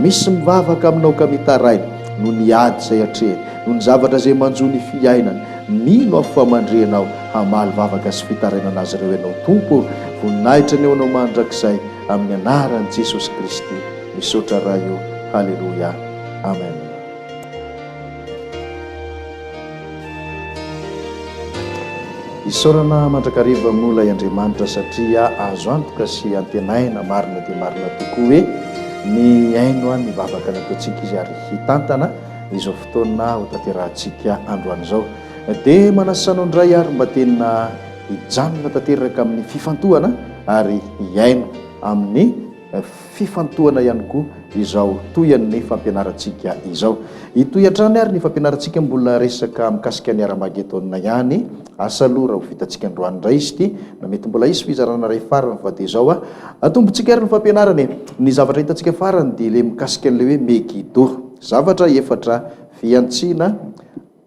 misy mivavaka aminao ka mitaraina no niady zay atrehany, no ny zavatra zay manjo ny fiainany, nino aho famandrenao hamaly vavaka sy fitarainana azy ireo ianao Tompo. Voninahitra ny eo anao mandrakizay amin'ny anaran'i Jesosy Kristy misaotra raha io. Halleluja, amen. Isaorana mandrakariva mola Andriamanitra satria azo antoka sy antenaina marina dia marina tokoa hoe ny aino any mivavaka nataontsika izy ary hitantana izao fotoana ho tanterahantsika androany izao. Dia manasanao indray ary mba tena hijanona tanteraka amin'ny fifantohana ary hiaino amin'ny fifantohana ihany koa izao toyan'ny fampianarantsika izao. Itoy hatrany ary ny fampianarantsika mbola resaka mikasika ny Armagedona ihany. Asa aloha raha ho vitantsika androany indray izy ity na mety mbola isy fizarana ray farany fa dia izao atombotsika ary ny fampianarany. Ny zavatra hitantsika farany dia le mikasika an'ilay hoe Megido, zavatra efatra: fiantsiana,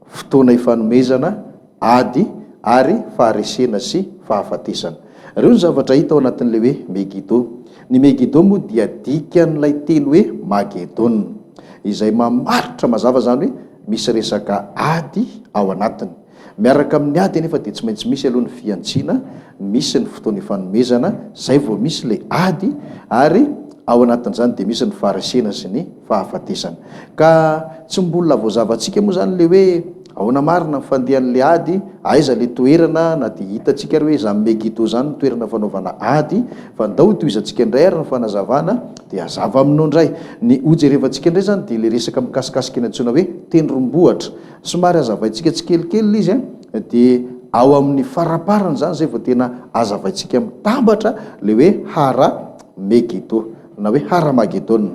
fotoana ifanomezana, ady ary faharesena sy fahafatesana. Ireo ny zavatra hita ao anatin'ilay hoe Megido. Ny Megido moa dia dikan'ilay teny hoe Magedona, izay mamaritra mazava zany hoe misy resaka ady ao anatiny. Miaraka amin'ny ady nefa dia tsy maintsy misy aloha ny fiantsiana, misy ny fotoana ifanomezana, zay vao misy le ady, ary ao anatin'izany dia misy ny faharesena sy ny fahafatesana. Ka tsy mbola voazavantsika moa zany le hoe ahoana marina fandehan'le ady, aiza le toerana na dia hitantsika ary hoe za Megido zany ny toerana fanaovana ady, fa ndao toizantsika indray ary ny fanazavana dia azava aminao indray. Ny hojerevantsika indray zany dia le resaka mikasikasika ny antsoina hoe tendrombohitra. Somary azavaintsika tsikelikely izy dia ao amin'ny faraparany zany zay vao tena azavaintsika mitambatra le hoe Hara Megido na hoe Haramagedona.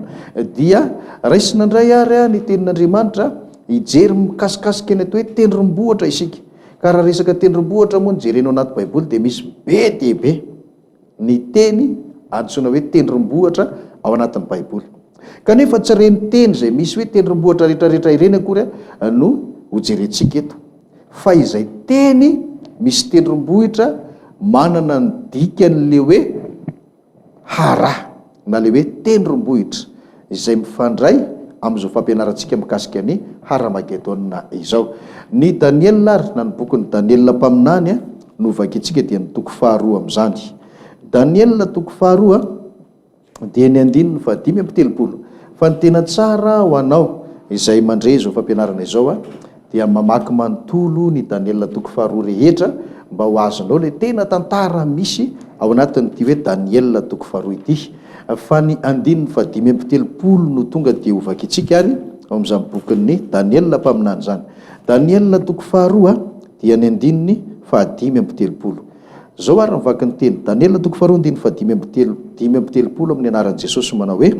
Dia raisina indray ary ny tenin'Andriamanitra hijery mikasikasika ny atao hoe tendrombohitra isika. Ka raha resaka tendrombohitra moa nijerenao anaty Baiboly dia misy be dia be ny teny antsoina hoe tendrombohitra ao anatin'ny Baiboly. Kanefa tsy reny teny zay misy hoe tendrombohitra rehetrarehetra ireny akory no hojerentsika eto, fa izay teny misy tendrombohitra manana ny dikan'le hoe Hara na le hoe tendrombohitra, izay mifandray amin'izao fampianarantsika mikasika ny Haramagedona izao. Ny Daniela ary na ny bokin'ny Daniela mpaminany no vakintsika dia ny toko faharoa amin'izany. Daniela toko faharoa dia ny 5:5. Fa ny tena tsara ho anao izay mandre izao fampianarana izao dia mamaky manontolo ny Daniela toko faharoa rehetra mba ho azonao le tena tantara misy ao anatin'ity hoe Daniela toko faharoa ity. Fa ny 5:7 no tonga dia ho vakintsika ary ao amin'izany bokin'ny Daniela mpaminany zany. Daniela toko faharoa dia ny 5:7. Zao ary mivaky ny teny Daniela toko faharoa 5:7 amin'ny anaran'i Jesosy manao hoe: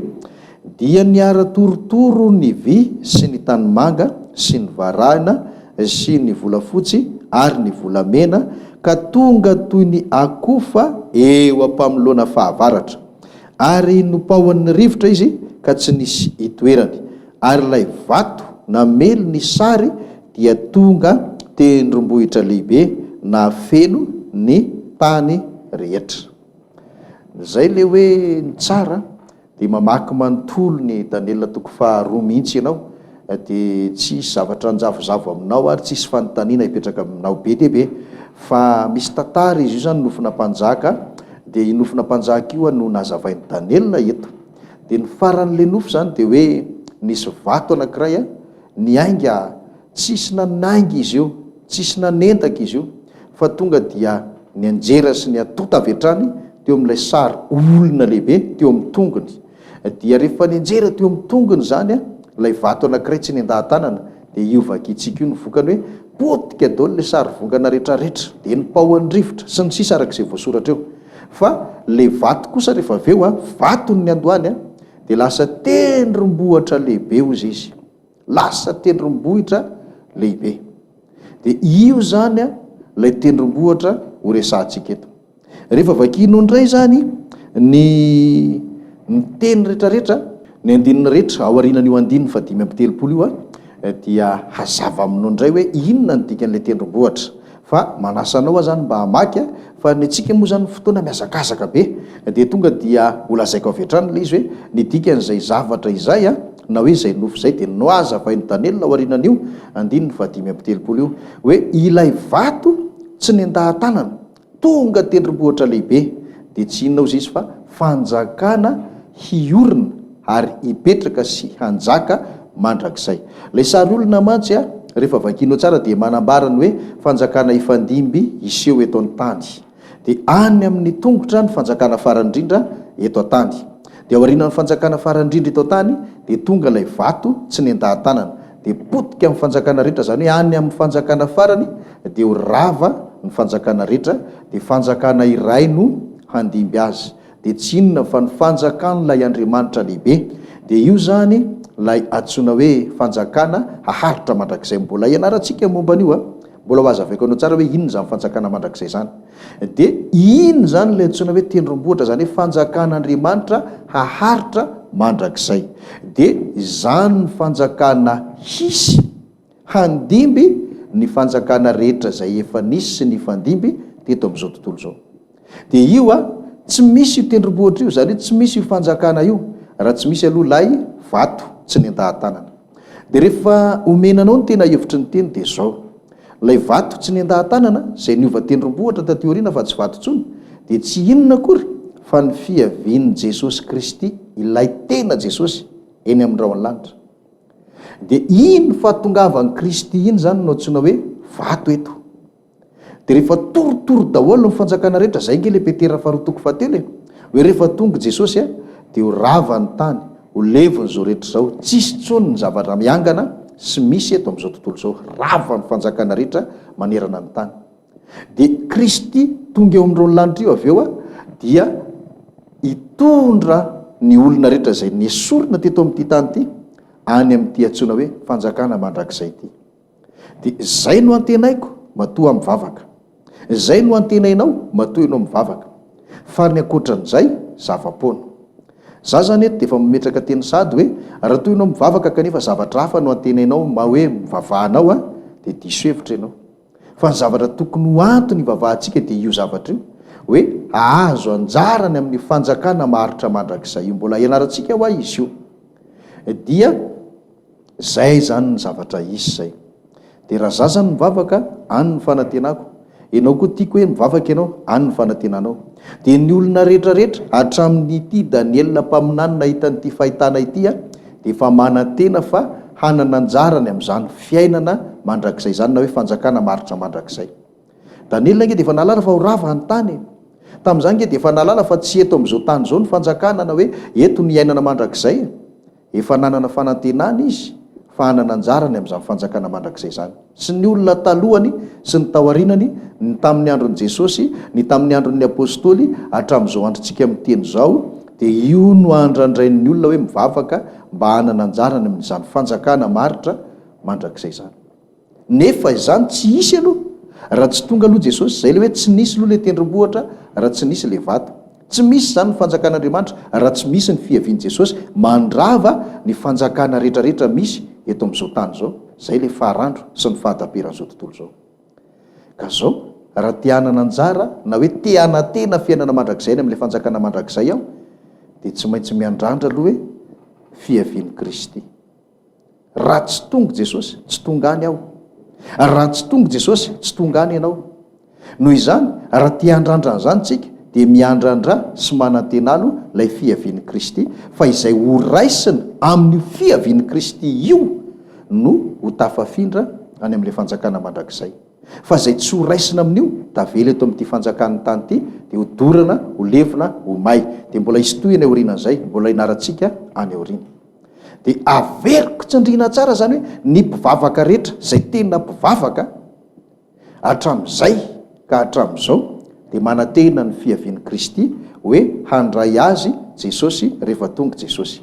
dia niara torotoro ny vy sy ny tanimanga sy ny varahina sy ny volafotsy ary ny volamena, ka tonga toy ny akofa eo ampamoloana fahavaratra, ary nopahoan'ny rivotra izy ka tsy nisy itoerany, ary ilay vato namely ny sary dia tonga tendrombohitra lehibe na feno ny tany rehetra. Zay le hoe ny tsara dia mamaky manontolo ny Daniela toko faharoa mihitsy ianao, dia tsisy zavatra anjavozavo aminao ary tsisy fanontaniana hipetraka aminao be dia be, fa misy tantara izy io zany nofina mpanjaka, dia io nofina mpanjaka io no nazavain'ny Daniela eto. Dia ny faran'le nofo zany dia hoe nisy vato anankiray niainga, tsisy nanainga izy io, tsisy nanentaka izy io, fa tonga dia ny anjera sy ny atota avy hatrany teo amin'ilay sary olona lehibe teo amin'ny tongony. Dia rehefa ny anjera teo amin'ny tongony zany ilay vato anankiray tsy nendahan-tanana, dia io vakintsika io ny vokany hoe potika daholo le sary vongana rehetrarehetra, dia ny pahoan'ny rivotra sy ny sisa arak'izay voasoratra eo. Fa le vato kosa rehefa avy eo vatony ny andohany dia lasa tendrombohitra lehibe ozy izy, lasa tendrombohitra lehibe. Dia io zany ilay tendrombohitra ho resahantsika eto. Rehefa vakinao indray zany ny teny rehetrarehetra, ny andinina rehetra ao aorianan'io 5:7 io dia hazava aminao indray hoe inona ny dikan'ilay tendrombohitra. fa manasanao a zany mba hamaky fa ny atsika moa zany fotoana miazakazaka be de tonga dia olazaiko avetrany le izy hoe nidikan'izay zavatra izay na hoe zay nofo zay de noaza vaino danelina ao arinan'io 5:7 io hoe ilay vato tsy nendahan-tanana tonga tendrombohitra lehibe de tsy inona ozy izy fa fanjakana hiorina ary hipetraka sy hanjaka mandrakizay. Lay sary olona mantsy rehefa vakinao tsara de manambarany hoe fanjakana ifandimby iseho eto an-tany de any amin'ny tongotra ny fanjakana farandrindra eto an-tany de ao aorianan'ny fanjakana farandrindra eto an-tany de tonga lay vato tsy nendahan-tanana de potika amin'ny fanjakana rehetra zany hoe any amin'ny fanjakana farany de ho rava ny fanjakana rehetra de fanjakana iray no handimby azy de tsy inona fa ny fanjakan'lay Andriamanitra lehibe de io zany lay atsona hoe fanjakana haharitra mandrakizay. Mbola ianarantsika momba an'io mbola ho azavaiko anao tsara hoe inona zany fanjakana mandrakizay zany de ino zany lay atsona hoe tendrombohitra zany hoe fanjakan'Andriamanitra haharitra mandrakizay de zany ny fanjakana hisy handimby ny fanjakana rehetra zay efa nisy sy ny fandimby teto amin'izao tontolo zao de io tsy misy io tendrombohitra io zany tsy misy io fanjakana io raha tsy misy aloha lay vato tsy nendahan-tanana de rehefa omenanao ny tena hevitry ny teny de zao lay vato tsy nendahan-tanana zay niova tendrombohitra taty aoriana fa tsy vato tsony de tsy inona akory fa ny fiavian'i Jesosy Kristy ilay tena Jesosy eny amin'ny raony lanitra de iny fahatongavan'i Kristy iny zany no antsona hoe vato eto de rehefa torotoro daholo ny fanjakana rehetra zay nge le Petera 2:7 hoe rehefa tonga Jesosy de ho rava ny tany ho levony zao rehetra zao tsisy tsony ny zavatra miangana sy misy eto amin'izao tontolo zao rava ny fanjakana rehetra manerana ny tany de Kristy tonga eo amin'irony lanitra io avy eo dia hitondra ny olona rehetra zay nesorina teto amin'ity tany ity any amin'ity atsona hoe fanjakana mandrakizay ity de zay no antenaiko matoa mivavaka zay no antenainao matoa ianao mivavaka fa ny ankoatran'izay zava-poana za zany eto de efa mimetraka teny sady hoe raha toy ianao mivavaka kanefa zavatra hafa no antenainao ma hoe mivavahanao de diso hevitra ianao fa ny zavatra tokony ho antony ivavahantsika de io zavatra io hoe ahazo anjarany amin'ny fanjakana maharitra mandrakizay io mbola ianarantsika ho izy io dia zay zany ny zavatra isy zay de raha za zany mivavaka any ny fanantenako ianao koa tiako hoe mivavaka ianao any ny fanantenanao de ny olona rehetrarehetra hatramin'ity Daniela mpaminanina hitan'ity fahitana ity de efa manantena fa hanana anjarany amin'izany fiainana mandrakizay zany na hoe fanjakana maharitra mandrakizay. Daniela nge de efa nalala fa ho rava ny tany tamin'izany nge de efa nalala fa tsy eto amin'izao tany zao ny fanjakana na hoe eto ny iainana mandrakizay efa nanana fanantenana izy fa hanana anjarany amin'izany fanjakana mandrakizay zany sy ny olona talohany sy ny taoarinany ny tamin'ny andron'i Jesosy ny tamin'ny andron'ny apôstôly hatramin'izao androntsika miteny zao de io no andrandrain'ny olona hoe mivavaka mba hanana anjarany amin'izany fanjakana maharitra mandrakizay zany nefa izany tsy isy aloha raha tsy tonga aloha Jesosy zay le hoe tsy nisy aloha le tendrombohitra raha tsy nisy le vato tsy misy zany ny fanjakan'Andriamanitra raha tsy misy ny fiavian'i Jesosy mandrava ny fanjakana rehetrarehetra misy eto amin'izao tany zao zay le faharandro sy ny fahataperan'izao tontolo zao ka zao raha te hanana anjara na hoe te hanatena fiainana mandrakizay amin'ilay fanjakana mandrakizay aho de tsy maintsy miandrandra aloha hoe fiavian'i Kristy raha tsy tonga Jesosy tsy tonga any aho raha tsy tonga Jesosy tsy tonga any ianao noho izany raha te handrandra an'izany tsika de miandrandra sy manantenalo lay fiavian'i Kristy fa izay ho raisina amin'ny fiavian'i Kristy io no ho tafafindra any amin'ilay fanjakana mandrakizay fa zay tsy ho raisina amin'io da vela eto amin'ity fanjakan'ny tany ity de ho dorana ho levona ho may de mbola hisy toy any aorianan'izay mbola inarantsika any aoriana de averiko tsandrina tsara zany hoe ny mpivavaka rehetra zay tena mpivavaka hatramin'izay ka hatramin'izao de manantena ny fiavian'i Kristy hoe handray azy Jesosy rehefa tonga Jesosy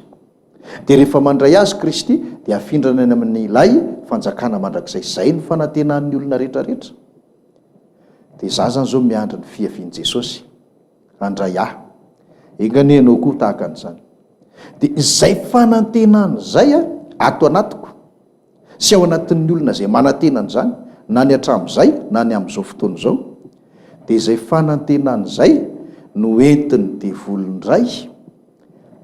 de rehefa mandray azy Kristy de afindrana any amin'ny ilay fanjakana mandrakizay zay ny fanantenan'ny olona rehetrarehetra de za zany zao miandra ny fiavian'i Jesosy handray enganenao koa tahaka an'izany de zay fanantenana zay ato anatiko sy ao anatin'ny olona zay manantenana zany na ny hatramin'izay na ny amin'izao fotoana izao dia izay fanantenan'izay no entiny devolindray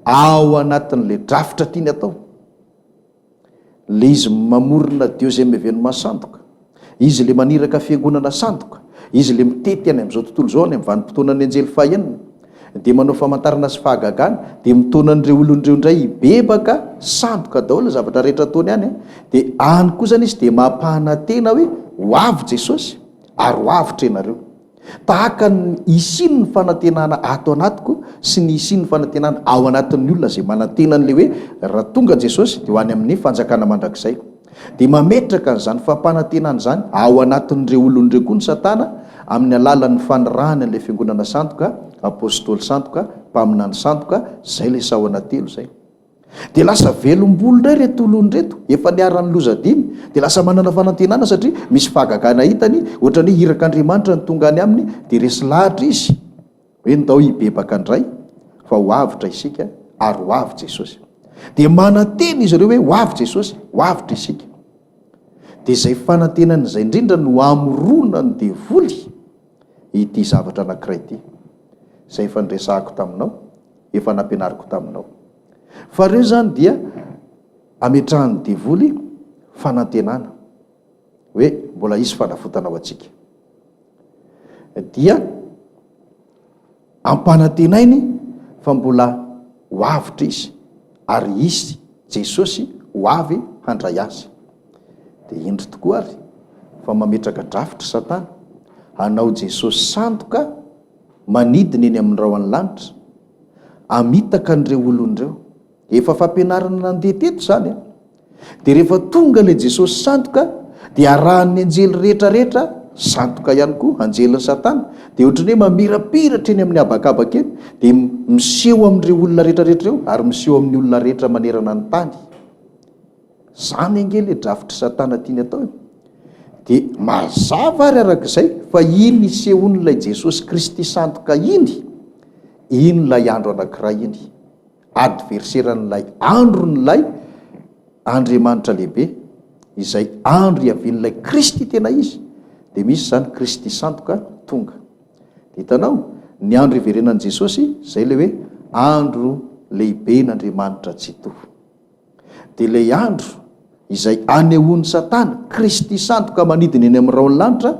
ao anatin'la drafitra tiany atao. Le izy mamorona deuxième événement sandoka, izy le maniraka fiangonana sandoka, izy le mitety any amin'izao tontolo izao any amin'ny vanim-potoanan'ny anjely fahaenina, dia manao famantarana sy fahagagana, dia mitonan'ireo olon'ireo indray hibebaka sandoka daholo zavatra rehetra ataony any, dia any koa zany izy dia mampahana tena hoe ho avy Jesosy ary ho avitra ianareo. Tahaka ny isiny ny fanantenana ato anatiko sy ny isiny ny fanantenana ao anatin'ny olona zay manantenan'le hoe raha tonga Jesosy dia ho any amin'ny fanjakana mandrakizay. Dia mametraka n'izany fampanantenana izany ao anatin'ireo olon'ireo koa ny Satana amin'ny alalan'ny fanirahany an'ilay fiangonana sandoka, apôstôly sandoka, mpaminany sandoka, zay le sahona telo zay. Dia lasa velom-bolo indray reto olon'reto efa niarany lozadimy, dia lasa manana fanantenana satria misy fahagagana hitany, ohatrany hoe hirak'Andriamanitra ny tonga any aminy, dia resy lahatra izy hoe ndao hibebaka indray fa ho avitra isika ary ho avy Jesosy. Dia manantena izy ireo hoe ho avy Jesosy, ho avitra isika. Dia izay fanantenana izay indrindra no amorona ny devoly ity zavatra anankiray ity, izay efa nresahako taminao, efa nampianariko taminao. Fa reo zany dia ametrahan'ny devoly fanantenana hoe mbola isy fanafotana ao antsika, dia ampanantenainy fa mbola ho avitra izy ary isy Jesosy ho avy handray azy. Dia indro tokoa ary fa mametraka drafitra Satana hanao Jesosy sandoka manidina eny amin'ny rahoan'ny lanitra, amitaka an'ireo olon'ireo. Efa fampianarana nandeha teto zany a. Dia rehefa tonga le Jesosy sandoka dia arahan'ny anjely rehetrarehetra sandoka ihany koa, anjelin'ny Satana, dia ohatrany hoe mamirapiratra eny amin'ny habakabaka eny, dia miseho amin'ireo olona rehetrarehetra eo ary miseho amin'ny olona rehetra manerana ny tany. Zany ange le drafitra Satana tiany atao. Dia mazava ary arak'izay fa iny isehon'ilay Jesosy Kristy sandoka iny lay andro anankiray iny, adverseran'ilay andron'ilay Andriamanitra lehibe, izay andro iavian'ilay Kristy tena izy. Dia misy zany Kristy sandoka tonga. Dia hitanao ny andro iverenan'i Jesosy zay le hoe andro lehibe n'Andriamanitra tsy toho. Dia ilay andro izay anehoan'ny Satana Kristy sandoka manidina eny amin'ny rahoan'ny lanitra,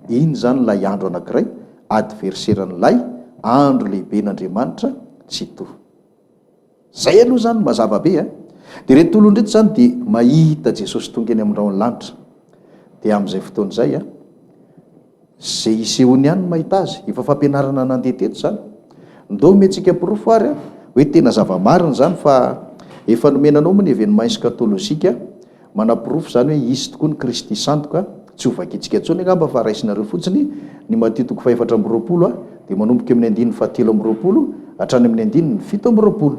iny zany lay andro anankiray adverseran'ilay andro lehibe n'Andriamanitra tsy toho. Zay aloha zany mazava be a. Dia reto olon'reto zany dia mahita Jesosy tonga eny amin'ny rahoan'ny lanitra, dia amin'izay fotoan'izay a, zay isehony ihany mahita azy. Efa fampianarana nandeha teto zany, ndao mentsika pirofo ary a hoe tena zava-marina zany fa efa nomenanao moa ny événement eschatolojika manapirofo zany hoe izy tokoa ny Kristy sandoka, tsy ho vakitsika intsony angamba fa raisinareo fotsiny ny Matthieu 4:20 dia manomboka amin'ny 7:20 hatrany amin'ny 7:20.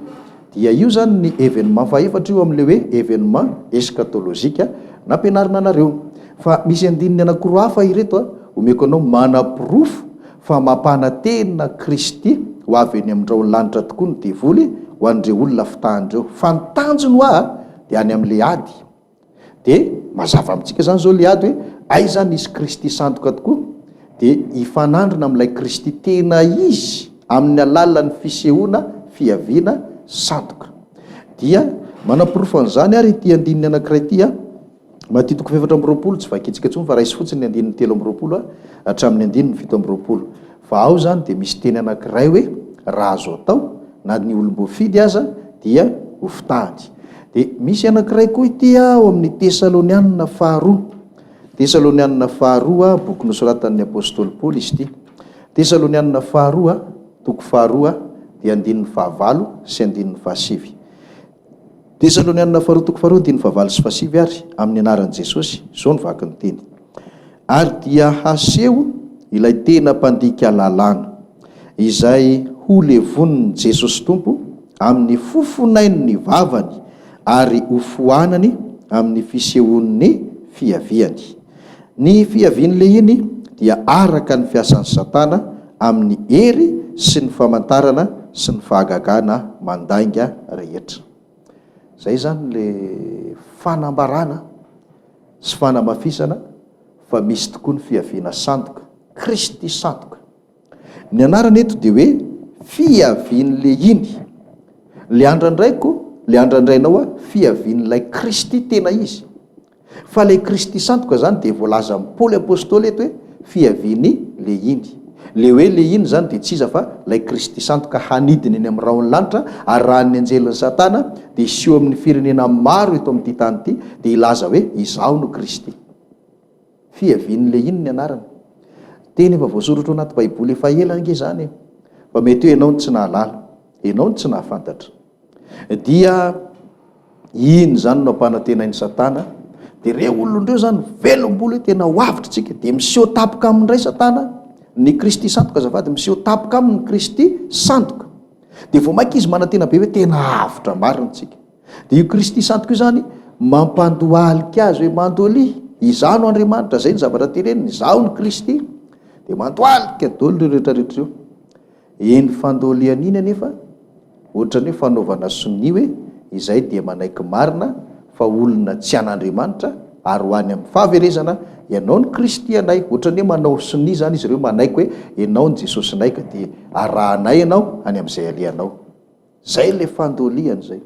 Dia io zany ny événement faefatra io amin'le hoe événement eschatolojika nampianarina anareo. Fa misy andininy anankiroa hafa ireto a, omeko anao manapirofo fa mampanantena Kristy ho avy eny amin'ny rahoan'ny lanitra tokoa ny devoly ho an'ireo olona fitahandreo. Fa ny tanjony ho dia any amin'le ady. Dia mazava amintsika zany zao le ady hoe aiza zany isy Kristy sandoka tokoa, dia hifanandrina amin'ilay Kristy tena izy amin'ny alalan'ny fisehoana fiaviana sandoka. Dia manapirofo an'izany ary ity andininy anankiray ity a, Matthieu 4:20 tsy vakitsika intsony fa raisy fotsiny 3:20 hatramin'ny 7:20. Fa ao zany dia misy teny anankiray hoe raha azo atao na ny olom-boafidy aza dia ho fitahany. Dia misy anankiray koa ity ao amin'ny Tesalonianina faharoa. Tesalonianina faharoa, boky nosoratan'ny apôstôly Paoly izy ity. Tesalonianina faharoa, toko faharoa dia 9:9 sy 9:9. Tesalonianina faharoa toko faharoa 9:9 sy 9 ary amin'ny anaran'i Jesosy izao ny vaky ny teny. Ary dia haseho ilay tena mpandika lalàna izay ho levonin'ny Jesosy Tompo amin'ny fofonain'ny vavany ary ho foanany amin'ny fisehoan'ny fiaviany. Ny fiavian'le iny dia araka ny fiasan'ny Satana amin'ny hery sy ny famantarana sy ny fahagagana mandainga rehetra. Zay zany le fanambarana sy fanamafisana fa misy tokoa ny fiaviana sandoka, Kristy sandoka. Ny anarany eto dia hoe fiavian'le iny. Le andrandrainao a fiavian'ilay Kristy tena izy. Fa le Kristy sandoka zany dia voalaza amin'ny Paoly apôstôly eto hoe fiaviany le iny. Le hoe le iny zany dia tsy iza fa lay Kristy sandoka hanidiny eny amin'ny raon'ny lanitra arahan'ny anjelin'ny satana dia iseho amin'ny firenena maro eto amin'ity tany ity dia ilaza hoe izaho no Kristy. Fiavian'le iny ny anarany. Teny efa voasoratra anaty baiboly efa ela ange zany. Fa mety hoe ianao ny tsy nahalala, ianao ny tsy nahafantatra. Dia iny zany no ampanantenain'ny satana. Dia re olondreo zany velom-bolo hoe tena hoavitra tsika dia miseho tapoka amin'indray satana ny Kristy sandoka azafady, miseho tapoka amin'ny Kristy sandoka. Dia vao mainka izy manantena be hoe tena avitra marina tsika. Dia io Kristy sandoka io zany mampandohalika azy hoe mandoali, izaho no Andriamanitra, zay ny zavatra teneniny, izaho no Kristy. Dia mandohalika daholo ireo rehetrarehetra io. Eny fandoliana iny anefa ohatrany hoe fanaovana soni hoe izay dia manaiky marina fa olona tsy an'Andriamanitra ary ho any amin'ny fahaverezana ianao ny Kristy anay. Ohatrany hoe manao soni zany izy ireo manaiky hoe ianao ny Jesosy naika dia arahanay ianao any amin'izay alehanao. Zay le fandoliana zay.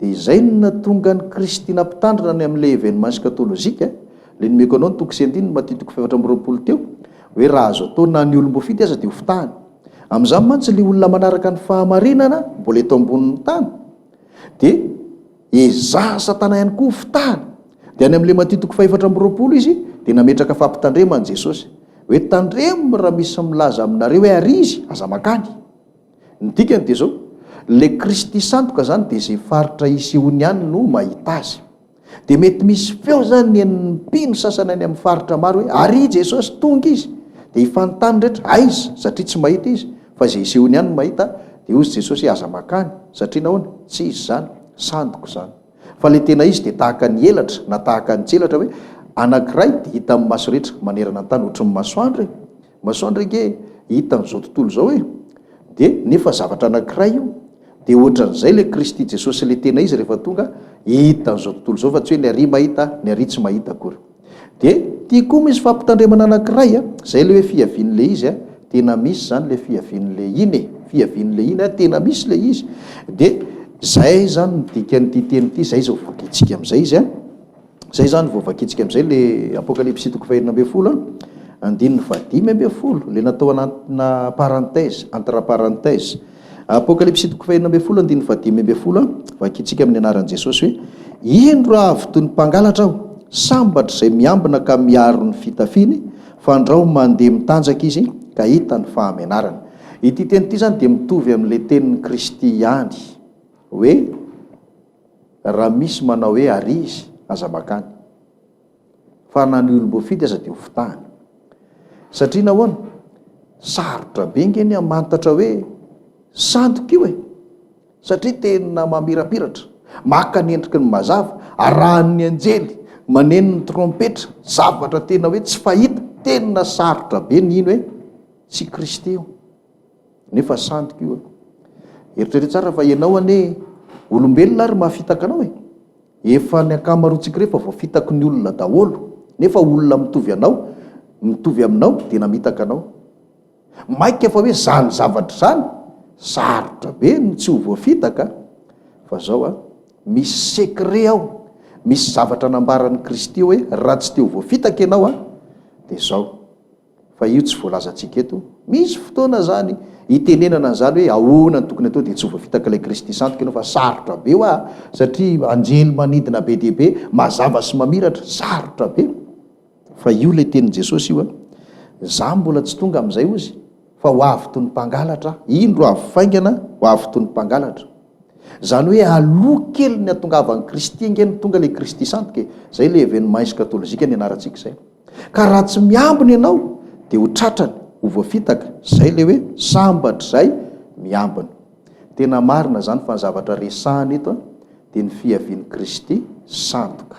Dia izay no natonga ny Kristy nampitandrina any amin'ilay événement eschatolojika. Le nomeko anao ny toko sy andininy Matthieu 7:20 teo hoe raha azo atao na ny olom-boafity aza dia ho fitahany. Amin'izany mantsy le olona manaraka ny fahamarinana mbola eto ambonin'ny tany dia ezaha satana ihany koa fitahany. Dia any amin'ilay Matthieu 4:20 izy dia nametraka fampitandremany Jesosy hoe tandremo raha misy milaza aminareo hoe ary izy aza makany. Ny dikany dia zao, le Kristy sandoka zany dia izay faritra isehony ihany no mahita azy. Dia mety misy feo zany ny mpino sasana any amin'ny faritra maro hoe ary Jesosy tonga izy, dia ifanontany rehetra aiza satria tsy mahita izy, fa izay isehony ihany no mahita. Dia ozy Jesosy aza makany satria nahoana tsy izy zany, sandoka zany. Fa le tena izy dia tahaka ny elatra na tahaka ny tselatra hoe anankiray dia hita amin'ny maso rehetra manerana ny tany ohatry ny masoandro. Masoandro ege hita amin'izao tontolo izao hoe dia nefa zavatra anankiray io. Dia ohatran'izay le Kristy Jesosy le tena izy rehefa tonga hita amin'izao tontolo izao fa tsy hoe ny ary mahita ny ary tsy mahita akory. Dia tia koa misy fampitandremana anankiray zay le hoe fiavian'le izy tena misy zany le fiavian'le iny fiavian'le iny tena misy le izy. Dia zay zany ny dikan'ity teny ity, zay zao voakitsika amin'izay izy zay zany voavakitsika amin'izay le Apokalipsy 2:25 le natao anatina parenthèse, entre parenthèse. Apokalipsy 2:25 vakitsika amin'ny anaran'i Jesosy hoe indro avy toy ny mpangalatra aho, sambatra izay miambina ka miaro ny fitafiny, fandrao mandeha mitanjaka izy ka hita ny fahamenarana. Ity teny ity zany dia mitovy amin'le tenin'ny Kristy ihany hoe raha misy manao hoe ary izy aza makany, fa na ny olom-boafity aza dia ho fitahany. Satria nahoana sarotra be ngeny mantatra hoe sandoka io satria tena mamirapiratra, maka ny endriky ny mazava, arahan'ny anjely, maneno ny trompetra, zavatra tena hoe tsy fahita, tena sarotra be ny ino hoe tsy Kristy io nefa sandoka io. Eritreritra tsara fa ianao ane olombelona ary mahafitaka anao efa ny akamaroantsika rehefa voafitako ny olona daholo, nefa olona mitovy aminao dia namitaka anao. Maika fa hoe zany zavatra zany sarotra be ny tsy ho voafitaka. Fa zao misy sekre ao, misy zavatra nambaran'ny Kristy hoe raha tsy te ho voafitaka ianao dia zao. Fa io tsy voalazantsika eto. Misy fotoana zany itenenana an'izany hoe ahoana ny tokony atao dia tsy ho voafitaka ilay Kristy sandoka ianao, fa sarotra be satria anjely manidina be dia be, mazava sy mamiratra, sarotra be. Fa io le tenin' Jesosy io za mbola tsy tonga amin'izay ozy, fa ho avy toy ny mpangalatra, indro avy faingana ho avy toy ny mpangalatra. Zany hoe aloha kely ny atongavan'ny Kristy ingeny tonga le Kristy sandoka. Zay le événement eschatolojika ny anarantsika izay. Ka raha tsy miambina ianao dia ho tratrany, ho voafitaka. Zay le hoe sambatra izay miambina. Tena marina zany fa ny zavatra resahana eto dia ny fiavian'i Kristy sandoka.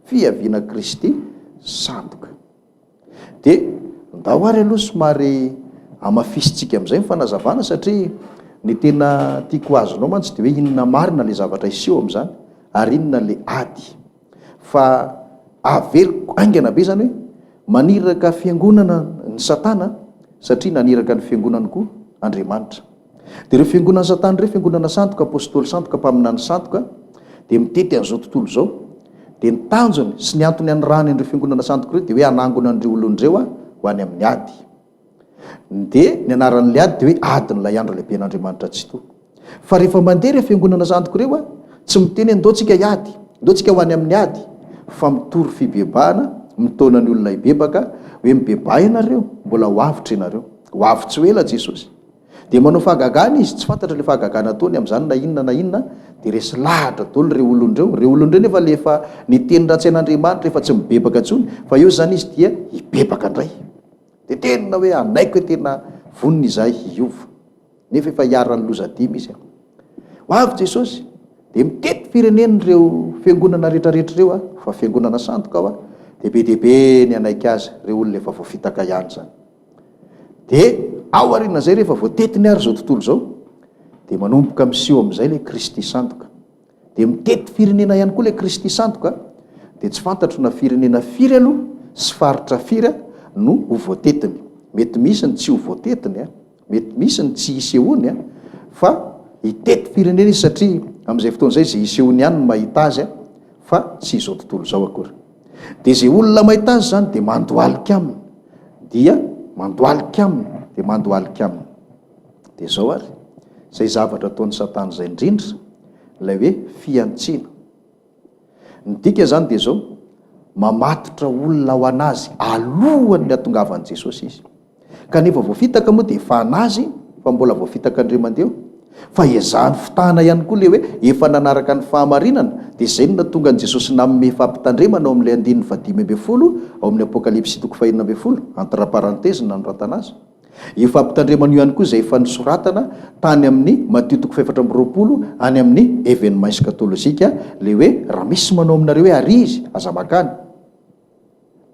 Fiaviana Kristy sandoka. Dia ndao ary aloha somary amafisitsika amin'izay mifanazavana satria ny tena tiako azonao mantsy dia hoe inona marina le zavatra iseho amin'izany ary inona le ady. Fa averiko aingana be zany hoe maniraka fiangonana ny satana satria naniraka ny fiangonany koa Andriamanitra. Dia ireo fiangonana satana ireo fiangonana santoka, apôstôly santoka, mpaminany santoka dia mitety an'izao tontolo izao. Dia ny tanjony sy ny antony anyrahany an'ireo fiangonana santoka ireo dia hoe hanangona an'ireo olon'ireo ho any amin'ny ady. Dia ny anaran'ilay ady dia hoe adin'ilay andro lehibe n'Andriamanitra tsy to. Fa rehefa mandeha ireo fiangonana santoka ireo tsy miteny andaontsika hiady, andaontsika ho any amin'ny ady, fa mitory fibebahana mitona ny olona hibebaka hoe mibebah ianareo, mbola ho avitra ianareo, ho avy-tsy ho ela Jesosy. Dia manao fahagagana izy, tsy fantatra le fahagagana ataony amin'izany na inona dia resy lahatra daholo reo olon'ireo nefa lefa ny teny ratsain'Andriamanitra efa tsy mibebaka intsony, fa eo zany izy dia hibebaka indray. Dia tena hoe anaiko hoe tena vonona izahay hiova, nefa efa hiaran'ny loza-dimy izy. Ho avy Jesosy dia mitety fireneny reo fiangonana rehetrarehetra ireo fa fiangonana santoka dia be dehibe ny anaiky azy reo olona efa voafitaka ihany zany. Dia ao aoriana zay rehefa voatetiny ary zao tontolo zao dia manomboka miseho amin'izay le Kristy santoka. Dia mitety firenena ihany koa le Kristy santoka, dia tsy fantatro na firenena firy aloha sy faritra firy no ho voatetiny. Mety misy ny tsy ho voatetiny, mety misy ny tsy isehony, fa hitety firenena izy satria amin'izay fotoana izay zay isehony ihany no mahita azy, fa tsy izao tontolo izao akory. Dia izay olona mahita azy zany dia mandohalika aminy, dia mandohalika aminy, dia mandohalika aminy. Dia izao ary izay zavatra ataon'ny satana izay indrindra, ilay hoe fiantsina. Ny dika zany dia izao, mamatotra olona ho anazy alohan'ny hatongavan'i Jesosy izy. Kanefa voafitaka moa dia efa anazy, fa mbola voafitaka indray mandeha, fa ezahany fitahana ihany koa le hoe efa nanaraka ny fahamarinana. Dia izay no natonga an'i Jesosy nanome fampitandremana ao amin'ilay 5:10 ao amin'ny Apokalipsy 2:20, entre parenthèse nanoratana azy. Io fampitandremana io ihany koa izay efa nisoratana tany amin'ny Matthieu 4:20 any amin'ny événement eschatolojika, le hoe raha misy manao aminareo hoe ary izy aza makany,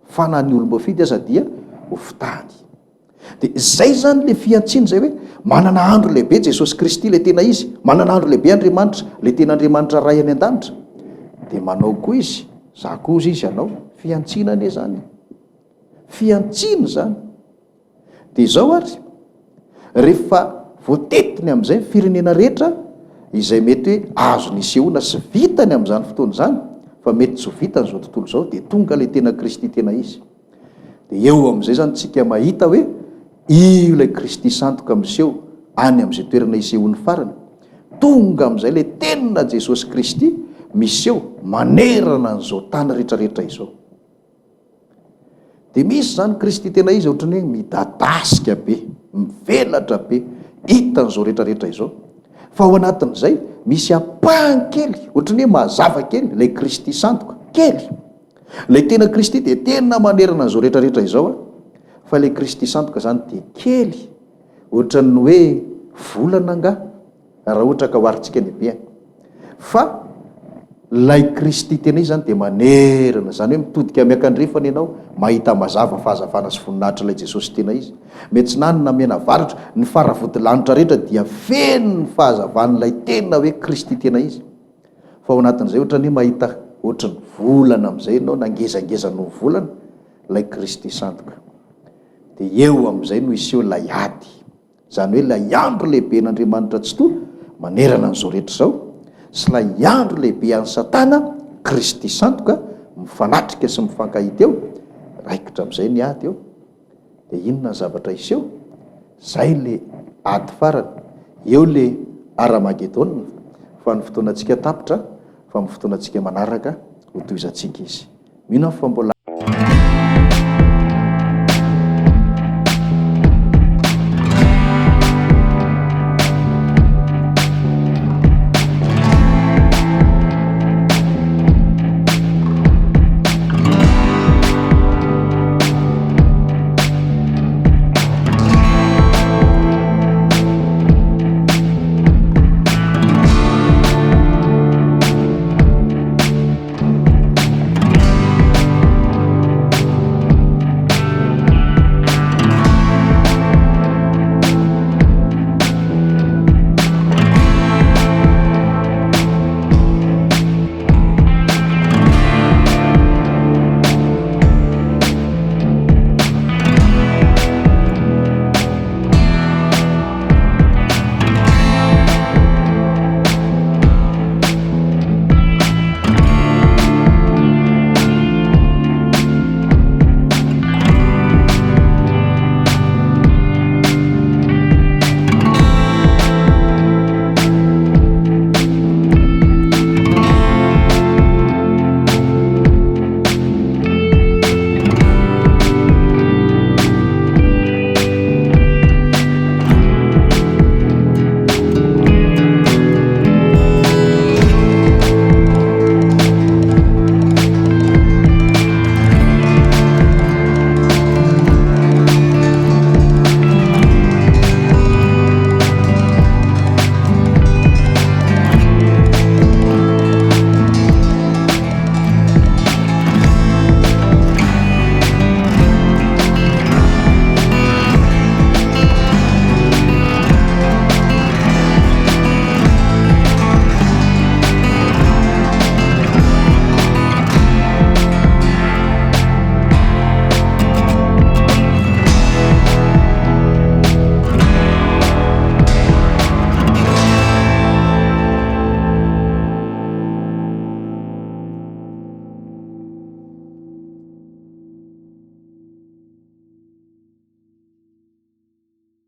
fa na ny olom-boafidy aza dia ho fitahany. Dia izay zany le fiantsiny zay hoe manana andro lehibe Jesosy Kristy le tena izy, manana andro lehibe Andriamanitra, le tena Andriamanitra ray any an-danitra. Dia manao koa izy, za koa izy anao fiantsina anie zany, fiantsina zany. Dia izao ary rehefa voatetiny amin'izay firenena rehetra izay mety hoe azo nisehoana sy vitany amin'izany fotoana izany, fa mety tsy ho vitany izao tontolo izao, dia tonga le tena Kristy tena izy. Dia eo amin'izay zany tsika mahita hoe io ilay Kristy santoka miseho any amin'izay toerana isehoan'ny farany. Tonga amin'izay le tena Jesosy Kristy miseho manerana an'izao tany rehetrarehetra izao. Dia misy zany Kristy tena izy ohatrany hoe midadasika be, mivelatra be, hitan'izao rehetrarehetra izao. Fa ao anatin'izay misy apahany kely, ohatrany hoe mazava kely, ilay Kristy santoka kely. Ilay tena Kristy dia tena manerana an'izao rehetrarehetra izao, fa ilay Kristy santoka zany dia kely, ohatran'ny hoe volana anga raha ohatra ka hoaritsika ny be. Fa ilay Kristy tena izy zany dia manerana, zany hoe mitodika miankandrefana ianao mahita mazava fahazavana sy voninahitra ilay Jesosy tena izy. Mety tsy nany namena varitra, ny faravodilanitra rehetra dia feno ny fahazavan'ilay tena hoe Kristy tena izy. Fa ao anatin'izay ohatrany hoe mahita ohatran'ny volana amin'izay ianao, nangezangeza no volana ilay Kristy santoka. Dia eo amin'izay no iseho ilay ady, zany hoe ilay andro lehibe n'Andriamanitra tsy to manerana an'izao rehetra izao, sy ilay andro lehibe an'ny satana Kristy santoka mifanatrika sy mifankahita eo, raikitra amin'izay ny ady eo. Dia inona ny zavatra iseho? Zay le ady farany, eo le Armagedona, fa ny fotoanantsika tapitra, fa ny fotoanantsika manaraka ho tohizantsika izy. Mino aho fa mbola